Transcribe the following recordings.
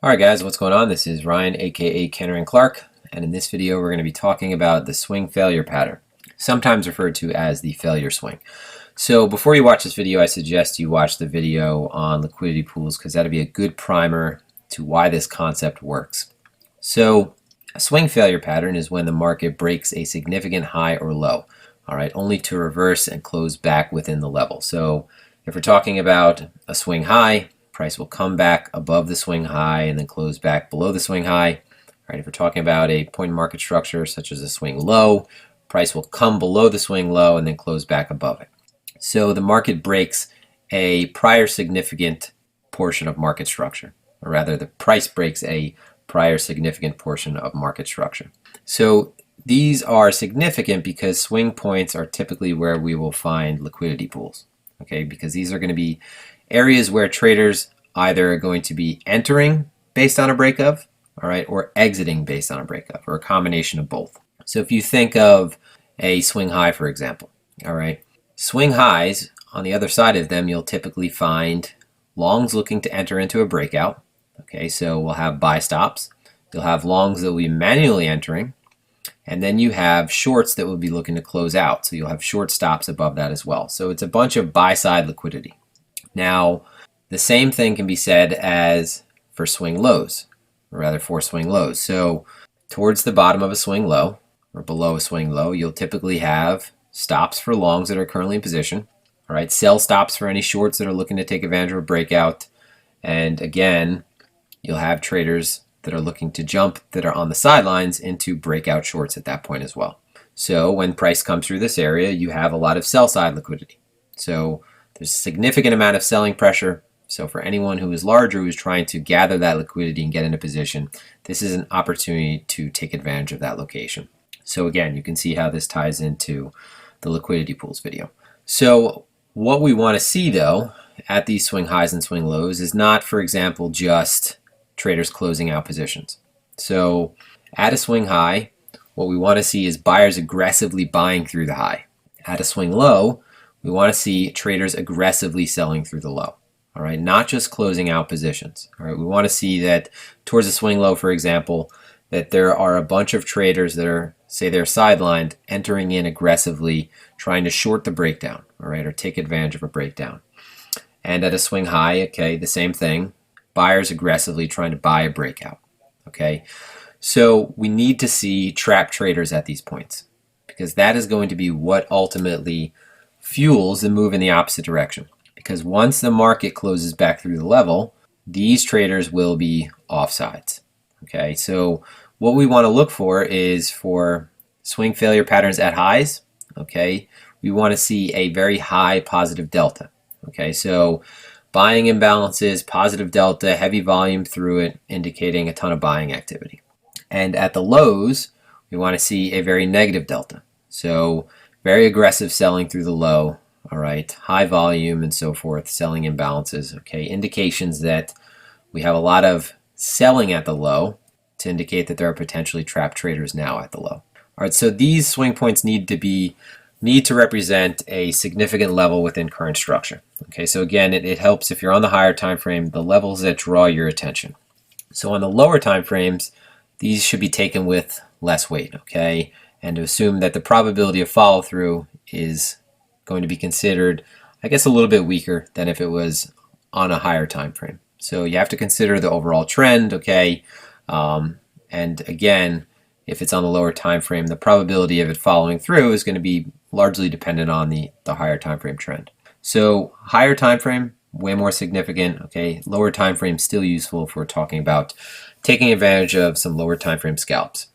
Alright guys, what's going on? This is Ryan, aka Kenner & Clark, and in this video we're going to be talking about the swing failure pattern, sometimes referred to as the failure swing. So before you watch this video, I suggest you watch the video on liquidity pools because that'll be a good primer to why this concept works. So a swing failure pattern is when the market breaks a significant high or low, alright, only to reverse and close back within the level. So if we're talking about a swing high, price will come back above the swing high and then close back below the swing high. Right, if we're talking about a point market structure such as a swing low, price will come below the swing low and then close back above it. So the market breaks a prior significant portion of market structure, or rather the price breaks a prior significant portion of market structure. So these are significant because swing points are typically where we will find liquidity pools, okay, because these are going to be areas where traders either are going to be entering based on a break of, all right, or exiting based on a break of, or a combination of both. So if you think of a swing high, for example, all right, swing highs, on the other side of them, you'll typically find longs looking to enter into a breakout. Okay, so we'll have buy stops. You'll have longs that will be manually entering, and then you have shorts that will be looking to close out. So you'll have short stops above that as well. So it's a bunch of buy-side liquidity. Now, the same thing can be said as for swing lows, or rather for swing lows. So towards the bottom of a swing low, or below a swing low, you'll typically have stops for longs that are currently in position, all right, sell stops for any shorts that are looking to take advantage of a breakout, and again, you'll have traders that are looking to jump that are on the sidelines into breakout shorts at that point as well. So when price comes through this area, you have a lot of sell side liquidity. So there's a significant amount of selling pressure. So for anyone who is larger, who's trying to gather that liquidity and get into position, this is an opportunity to take advantage of that location. So again, you can see how this ties into the liquidity pools video. So what we want to see though at these swing highs and swing lows is not, for example, just traders closing out positions. So at a swing high, what we want to see is buyers aggressively buying through the high. At a swing low, we want to see traders aggressively selling through the low, all right, not just closing out positions. All right, we want to see that towards the swing low, for example, that there are a bunch of traders that are, say they're sidelined, entering in aggressively, trying to short the breakdown, all right, or take advantage of a breakdown. And at a swing high, okay, the same thing, buyers aggressively trying to buy a breakout, okay. So we need to see trap traders at these points because that is going to be what ultimately fuels the move in the opposite direction. Because once the market closes back through the level, these traders will be offsides. Okay, so what we want to look for is for swing failure patterns at highs, okay, we want to see a very high positive delta. Okay, so buying imbalances, positive delta, heavy volume through it, indicating a ton of buying activity. And at the lows, we want to see a very negative delta. So very aggressive selling through the low, all right, high volume and so forth, selling imbalances, okay, indications that we have a lot of selling at the low to indicate that there are potentially trapped traders now at the low. All right, so these swing points need to represent a significant level within current structure. Okay, so again, it helps if you're on the higher time frame, the levels that draw your attention. So on the lower time frames, these should be taken with less weight, okay? And to assume that the probability of follow through is going to be considered, I guess, a little bit weaker than if it was on a higher time frame. So you have to consider the overall trend, okay? And again, if it's on the lower time frame, the probability of it following through is going to be largely dependent on the higher time frame trend. So higher time frame, way more significant, okay? Lower time frame still useful if we're talking about taking advantage of some lower time frame scalps.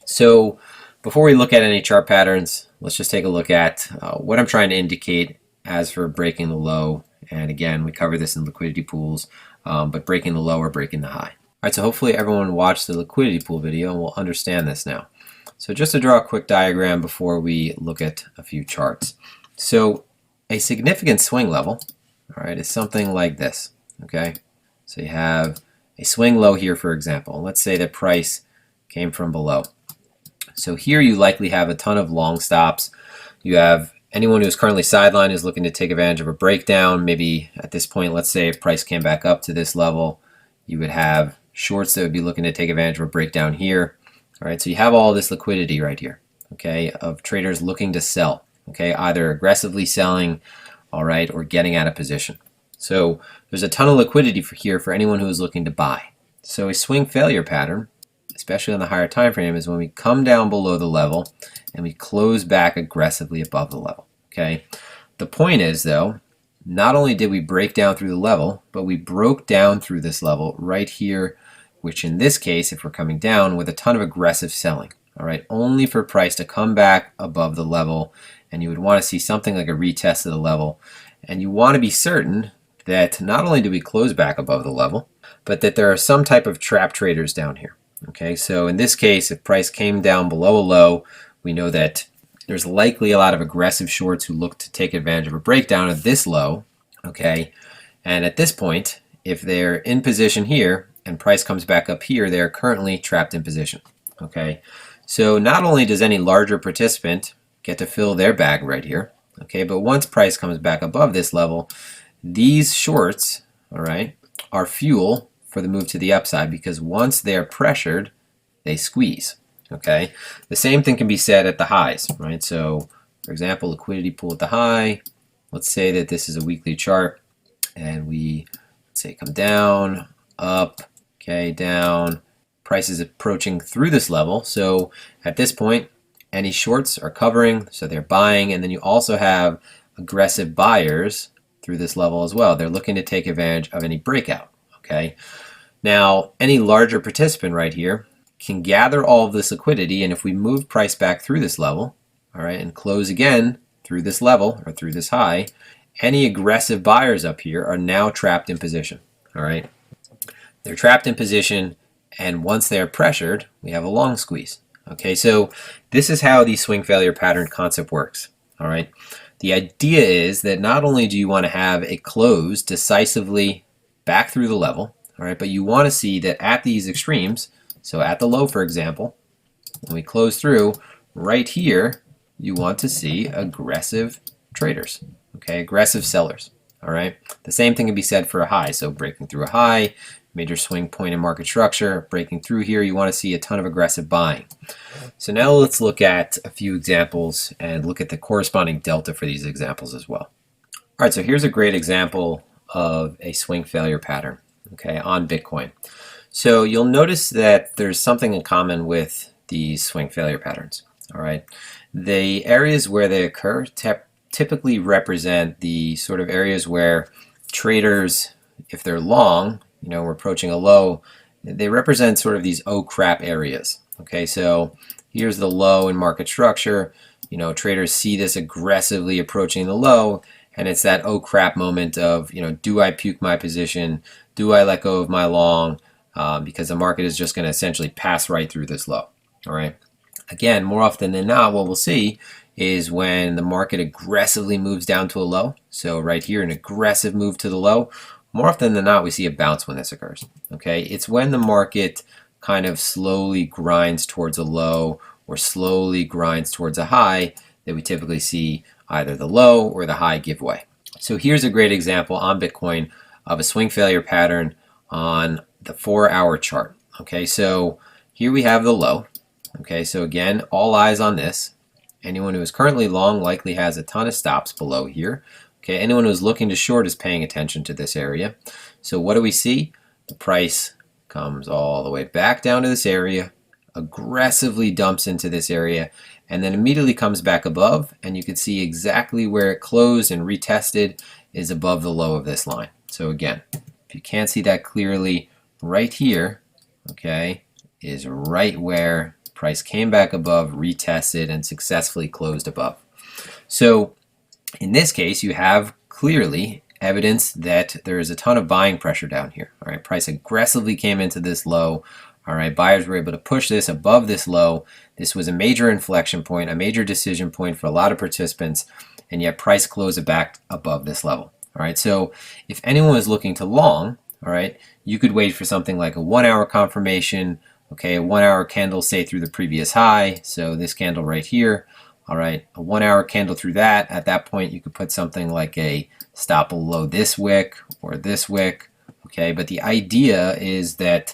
So before we look at any chart patterns, let's just take a look at what I'm trying to indicate as for breaking the low. And again, we cover this in liquidity pools, but breaking the low or breaking the high. All right, so hopefully everyone watched the liquidity pool video and will understand this now. So just to draw a quick diagram before we look at a few charts. So a significant swing level, all right, is something like this, okay? So you have a swing low here, for example. Let's say that price came from below. So here you likely have a ton of long stops. You have anyone who's currently sidelined is looking to take advantage of a breakdown. Maybe at this point, let's say if price came back up to this level, you would have shorts that would be looking to take advantage of a breakdown here. All right, so you have all this liquidity right here, okay, of traders looking to sell, okay, either aggressively selling, all right, or getting out of position. So there's a ton of liquidity here for anyone who is looking to buy. So a swing failure pattern, especially on the higher time frame, is when we come down below the level and we close back aggressively above the level, okay? The point is, though, not only did we break down through the level, but we broke down through this level right here, which in this case, if we're coming down, with a ton of aggressive selling, all right, only for price to come back above the level, and you would want to see something like a retest of the level, and you want to be certain that not only do we close back above the level, but that there are some type of trap traders down here. Okay, so in this case, if price came down below a low, we know that there's likely a lot of aggressive shorts who look to take advantage of a breakdown of this low. Okay, and at this point, if they're in position here and price comes back up here, they're currently trapped in position. Okay, so not only does any larger participant get to fill their bag right here, okay, but once price comes back above this level, these shorts, all right, are fuel for the move to the upside, because once they're pressured, they squeeze, okay? The same thing can be said at the highs, right? So, for example, liquidity pool at the high. Let's say that this is a weekly chart, and we, let's say, come down, up, okay, down. Price is approaching through this level. So at this point, any shorts are covering, so they're buying, and then you also have aggressive buyers through this level as well. They're looking to take advantage of any breakout, okay? Now, any larger participant right here can gather all of this liquidity, and if we move price back through this level, all right, and close again through this level or through this high, any aggressive buyers up here are now trapped in position, all right? They're trapped in position, and once they're pressured, we have a long squeeze, okay? So this is how the swing failure pattern concept works, all right? The idea is that not only do you want to have a close decisively back through the level, all right, but you want to see that at these extremes, so at the low, for example, when we close through, right here, you want to see aggressive traders, okay, aggressive sellers, all right? The same thing can be said for a high, so breaking through a high, major swing point in market structure, breaking through here, you want to see a ton of aggressive buying. So now let's look at a few examples and look at the corresponding delta for these examples as well. All right, so here's a great example of a swing failure pattern, okay, on Bitcoin. So you'll notice that there's something in common with these swing failure patterns, all right? The areas where they occur typically represent the sort of areas where traders, if they're long, you know, we're approaching a low, they represent sort of these oh crap areas, okay? So here's the low in market structure, you know, traders see this aggressively approaching the low, and it's that oh crap moment of, you know, do I puke my position? Do I let go of my long? Because the market is just going to essentially pass right through this low, all right? Again, more often than not, what we'll see is when the market aggressively moves down to a low, so right here, an aggressive move to the low, more often than not, we see a bounce when this occurs, okay? It's when the market kind of slowly grinds towards a low or slowly grinds towards a high that we typically see either the low or the high give way. So here's a great example on Bitcoin of a swing failure pattern on the 4-hour chart, okay? So here we have the low, okay? So again, all eyes on this. Anyone who is currently long likely has a ton of stops below here. Okay, anyone who's looking to short is paying attention to this area. So what do we see? The price comes all the way back down to this area, aggressively dumps into this area, and then immediately comes back above, and you can see exactly where it closed and retested is above the low of this line. So again, if you can't see that clearly, right here, okay, is right where price came back above, retested, and successfully closed above. So in this case, you have clearly evidence that there is a ton of buying pressure down here. All right, price aggressively came into this low. All right, buyers were able to push this above this low. This was a major inflection point, a major decision point for a lot of participants, and yet price closed it back above this level. All right, so if anyone was looking to long, all right, you could wait for something like a 1-hour confirmation, okay, a 1-hour candle, say, through the previous high, so this candle right here. All right, a 1-hour candle through that. At that point, you could put something like a stop below this wick or this wick, okay? But the idea is that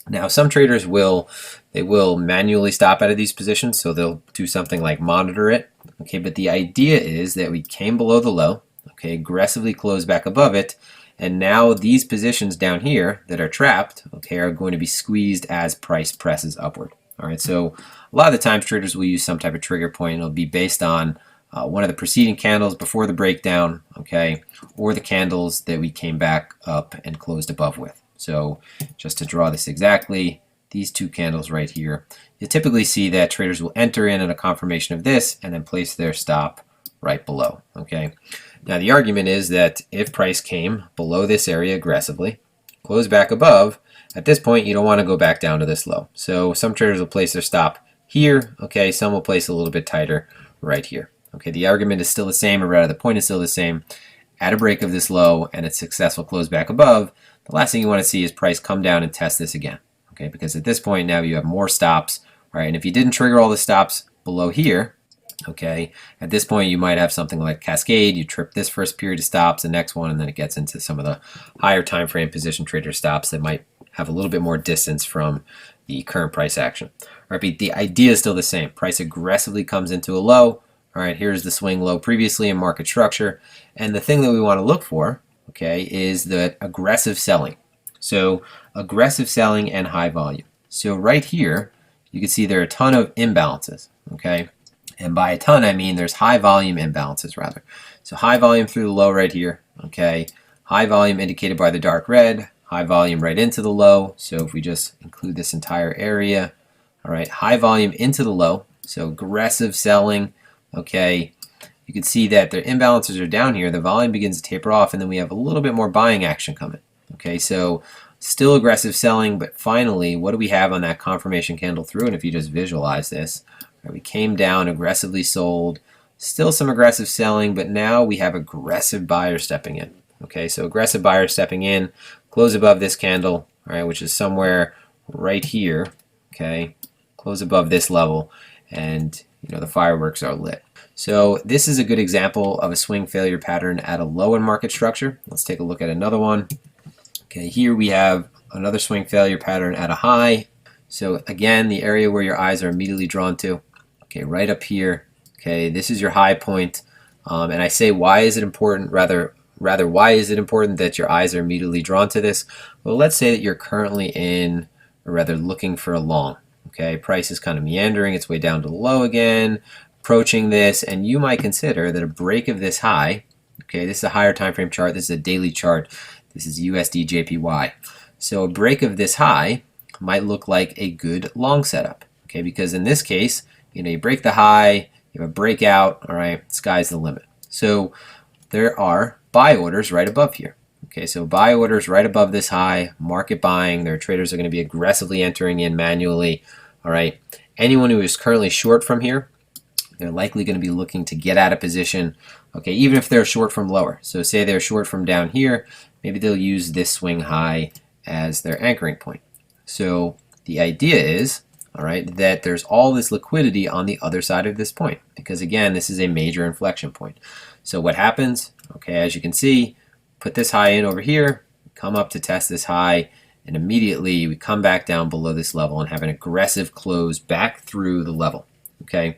Now, some traders will manually stop out of these positions, so they'll do something like monitor it. Okay, but the idea is that we came below the low, okay, aggressively close back above it, and now these positions down here that are trapped, okay, are going to be squeezed as price presses upward. All right, so a lot of the times traders will use some type of trigger point. It'll be based on one of the preceding candles before the breakdown, okay, or the candles that we came back up and closed above with. So just to draw this exactly, these two candles right here, you typically see that traders will enter in a confirmation of this and then place their stop right below. Okay. Now the argument is that if price came below this area aggressively, close back above, at this point you don't want to go back down to this low. So some traders will place their stop here. Okay. Some will place a little bit tighter right here. Okay. The argument is still the same, or rather the point is still the same. At a break of this low and a successful close back above, the last thing you want to see is price come down and test this again, okay? Because at this point now you have more stops, all right? And if you didn't trigger all the stops below here, okay, at this point you might have something like cascade. You trip this first period of stops, the next one, and then it gets into some of the higher time frame position trader stops that might have a little bit more distance from the current price action. All right, but the idea is still the same. Price aggressively comes into a low. All right, here's the swing low previously in market structure, and the thing that we want to look for, okay, is the aggressive selling. So aggressive selling and high volume. So right here, you can see there are a ton of imbalances, okay? And by a ton, I mean there's high volume imbalances rather. So high volume through the low right here, okay? High volume indicated by the dark red, high volume right into the low. So if we just include this entire area, all right, high volume into the low, so aggressive selling, okay? You can see that the imbalances are down here. The volume begins to taper off, and then we have a little bit more buying action coming. Okay, so still aggressive selling, but finally, what do we have on that confirmation candle through? And if you just visualize this, right, we came down, aggressively sold, still some aggressive selling, but now we have aggressive buyers stepping in. Okay, so aggressive buyers stepping in, close above this candle, all right, which is somewhere right here. Okay, close above this level, and you know the fireworks are lit. So this is a good example of a swing failure pattern at a low in market structure. Let's take a look at another one. Okay, here we have another swing failure pattern at a high. So again, the area where your eyes are immediately drawn to, okay, right up here. Okay, this is your high point. And I say, why is it important? Rather, why is it important that your eyes are immediately drawn to this? Well, let's say that you're currently in, or rather looking for a long. Okay, price is kind of meandering its way down to the low again, approaching this, and you might consider that a break of this high, okay, this is a higher time frame chart, this is a daily chart, this is USD JPY. So a break of this high might look like a good long setup, okay, because in this case, you know, you break the high, you have a breakout, all right, sky's the limit. So there are buy orders right above here. Okay, so buy orders right above this high, market buying. Their traders are going to be aggressively entering in manually. All right, anyone who is currently short from here, they're likely going to be looking to get out of position, okay, even if they're short from lower. So say they're short from down here, maybe they'll use this swing high as their anchoring point. So the idea is, all right, that there's all this liquidity on the other side of this point, because again, this is a major inflection point. So what happens? Okay, as you can see, put this high in over here, come up to test this high, and immediately we come back down below this level and have an aggressive close back through the level. Okay,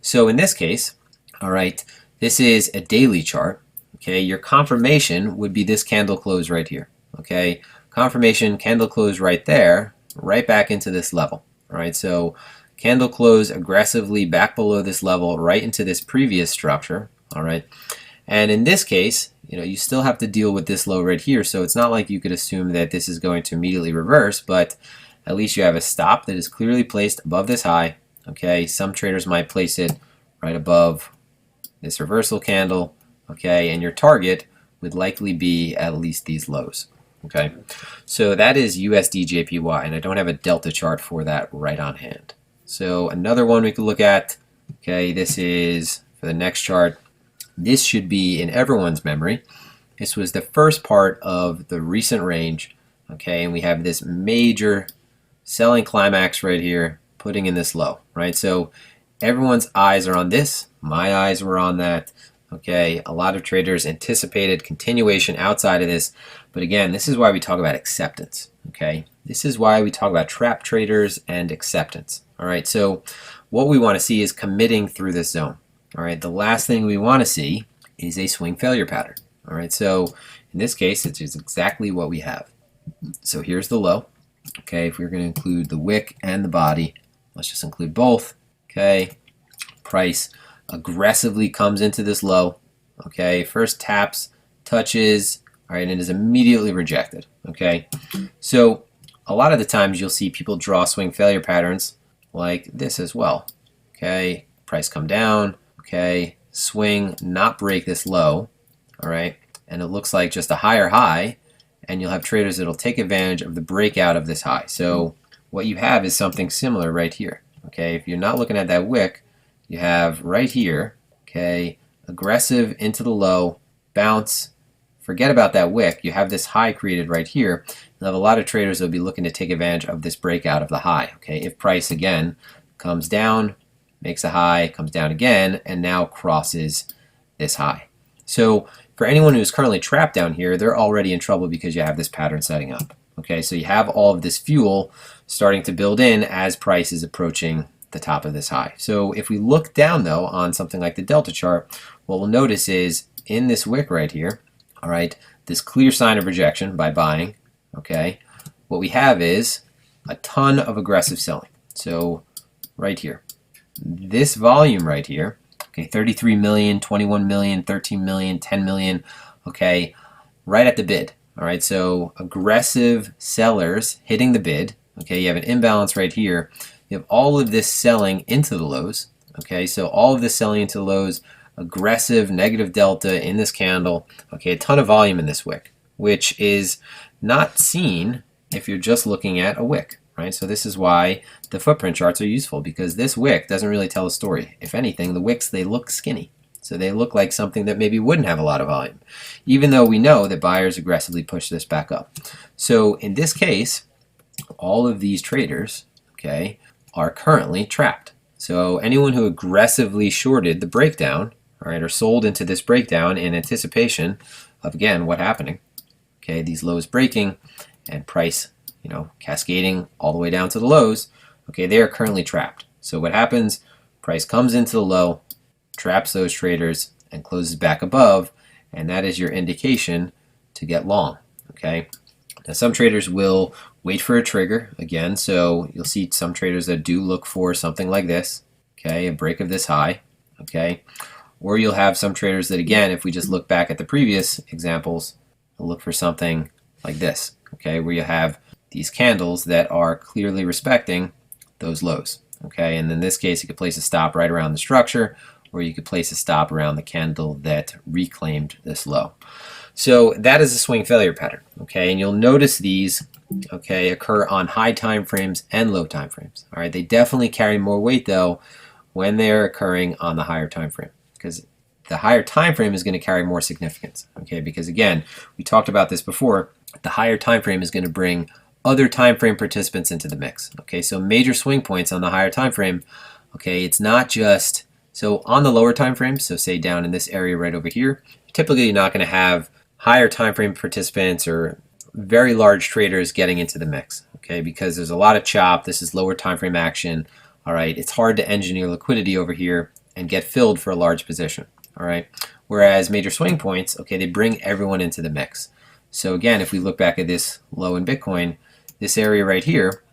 so in this case, all right, this is a daily chart. Okay, your confirmation would be this candle close right here. Okay, confirmation candle close right there, right back into this level. All right, so candle close aggressively back below this level, right into this previous structure. All right, and in this case, you know, you still have to deal with this low right here. So it's not like you could assume that this is going to immediately reverse, but at least you have a stop that is clearly placed above this high. Okay, some traders might place it right above this reversal candle. Okay, and your target would likely be at least these lows. Okay, so that is USD JPY, and I don't have a delta chart for that right on hand. So another one we could look at, okay, this is for the next chart. This should be in everyone's memory. This was the first part of the recent range, okay, and we have this major selling climax right here, putting in this low, right? So everyone's eyes are on this. My eyes were on that. Okay, a lot of traders anticipated continuation outside of this, but again, this is why we talk about acceptance. Okay, this is why we talk about trap traders and acceptance. All right, so what we want to see is committing through this zone. All right, the last thing we want to see is a swing failure pattern. All right, so in this case, it's just exactly what we have. So here's the low. Okay, if we're going to include the wick and the body, let's just include both. Okay, price aggressively comes into this low. Okay, first taps, touches, all right, and it is immediately rejected. Okay, so a lot of the times you'll see people draw swing failure patterns like this as well. Okay, price come down. Okay, swing, not break this low. All right, and it looks like just a higher high, and you'll have traders that'll take advantage of the breakout of this high. So what you have is something similar right here. Okay, if you're not looking at that wick, you have right here, okay, aggressive into the low, bounce, forget about that wick, you have this high created right here. You'll have a lot of traders that will be looking to take advantage of this breakout of the high. Okay, if price again comes down, makes a high, comes down again, and now crosses this high. So for anyone who's currently trapped down here, they're already in trouble because you have this pattern setting up. Okay, so you have all of this fuel starting to build in as price is approaching the top of this high. So if we look down though on something like the delta chart, what we'll notice is in this wick right here, all right, this clear sign of rejection by buying, okay, what we have is a ton of aggressive selling. So right here, this volume right here, okay, 33 million, 21 million, 13 million, 10 million, okay, right at the bid. All right, so aggressive sellers hitting the bid. Okay, you have an imbalance right here. You have all of this selling into the lows. Okay, so all of this selling into the lows, aggressive negative delta in this candle. Okay, a ton of volume in this wick, which is not seen if you're just looking at a wick, right? So this is why the footprint charts are useful, because this wick doesn't really tell a story. If anything, the wicks, they look skinny. So they look like something that maybe wouldn't have a lot of volume, even though we know that buyers aggressively push this back up. So in this case, all of these traders, okay, are currently trapped. So anyone who aggressively shorted the breakdown, all right, or sold into this breakdown in anticipation of, again, what happening, okay, these lows breaking and price, you know, cascading all the way down to the lows, okay, they are currently trapped. So what happens, price comes into the low, traps those traders, and closes back above, and that is your indication to get long, okay? Now some traders will wait for a trigger again, so you'll see some traders that do look for something like this, okay, a break of this high, okay, or you'll have some traders that, again, if we just look back at the previous examples, will look for something like this, okay, where you have these candles that are clearly respecting those lows, okay, and in this case you could place a stop right around the structure, or you could place a stop around the candle that reclaimed this low. So that is a swing failure pattern, okay, and you'll notice these, okay, occur on high time frames and low time frames. All right, they definitely carry more weight though when they're occurring on the higher time frame, because the higher time frame is going to carry more significance, okay, because again, we talked about this before, the higher time frame is going to bring other time frame participants into the mix, okay, so major swing points on the higher time frame, okay, it's not just, so on the lower time frames, so say down in this area right over here, typically you're not going to have higher time frame participants or very large traders getting into the mix, okay, because there's a lot of chop. This is lower time frame action. All right, it's hard to engineer liquidity over here and get filled for a large position. All right, whereas major swing points, okay, they bring everyone into the mix. So again, if we look back at this low in Bitcoin, this area right here,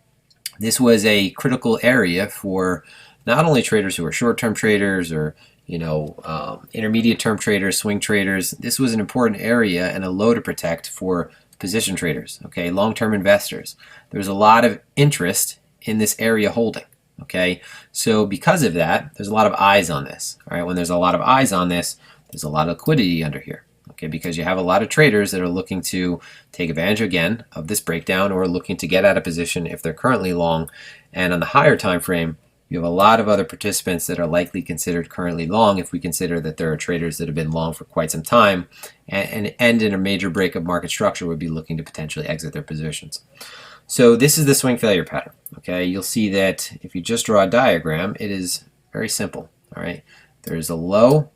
this was a critical area for not only traders who are short-term traders or intermediate term traders, swing traders. This was an important area and a low to protect for position traders, okay, long-term investors. There's a lot of interest in this area holding, okay? So because of that, there's a lot of eyes on this, all right? When there's a lot of eyes on this, there's a lot of liquidity under here, okay, because you have a lot of traders that are looking to take advantage, again, of this breakdown or looking to get out of position if they're currently long. And on the higher time frame, you have a lot of other participants that are likely considered currently long if we consider that there are traders that have been long for quite some time and in a major break of market structure would be looking to potentially exit their positions. So this is the swing failure pattern, okay? You'll see that if you just draw a diagram, it is very simple, all right? There's a low,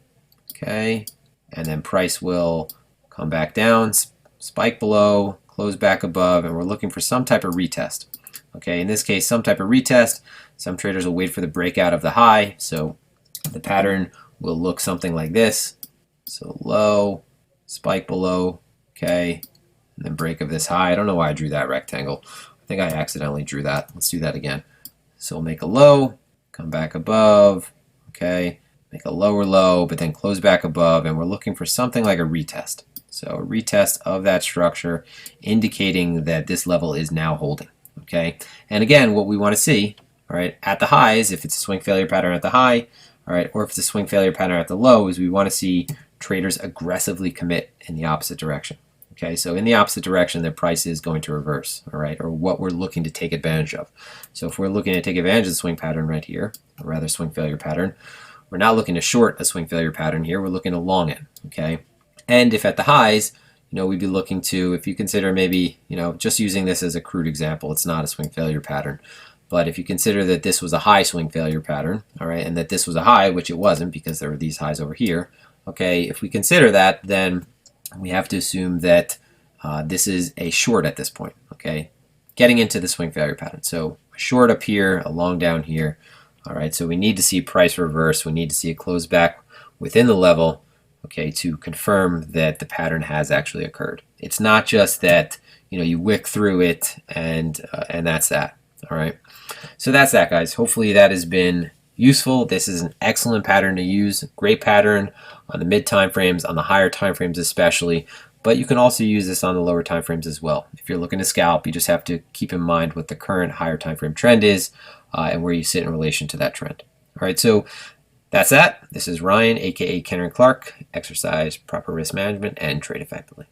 okay, and then price will come back down, spike below, close back above, and we're looking for some type of retest. Okay, in this case, some type of retest. Some traders will wait for the breakout of the high, so the pattern will look something like this. So low, spike below, okay, and then break of this high. I don't know why I drew that rectangle. I think I accidentally drew that. Let's do that again. So we'll make a low, come back above, okay, make a lower low, but then close back above, and we're looking for something like a retest. So a retest of that structure indicating that this level is now holding, okay? And again, what we want to see, all right, at the highs, if it's a swing failure pattern at the high, all right, or if it's a swing failure pattern at the low, is we want to see traders aggressively commit in the opposite direction. Okay, so in the opposite direction, the price is going to reverse, all right, or what we're looking to take advantage of. So if we're looking to take advantage of the swing pattern right here, or rather swing failure pattern, we're not looking to short a swing failure pattern here, we're looking to long it, okay? And if at the highs, we'd be looking to, if you consider maybe, just using this as a crude example, it's not a swing failure pattern, but if you consider that this was a high swing failure pattern, all right, and that this was a high, which it wasn't because there were these highs over here, okay, if we consider that, then we have to assume that this is a short at this point, okay, getting into the swing failure pattern. So a short up here, a long down here, all right, so we need to see price reverse, we need to see it close back within the level, okay, to confirm that the pattern has actually occurred. It's not just that, you wick through it and that's that, all right. So that's that, guys. Hopefully that has been useful. This is an excellent pattern to use, great pattern on the mid time frames, on the higher time frames especially, but you can also use this on the lower time frames as well. If you're looking to scalp, you just have to keep in mind what the current higher time frame trend is and where you sit in relation to that trend. All right, so that's that. This is Ryan, aka Kenner & Clark. Exercise proper risk management and trade effectively.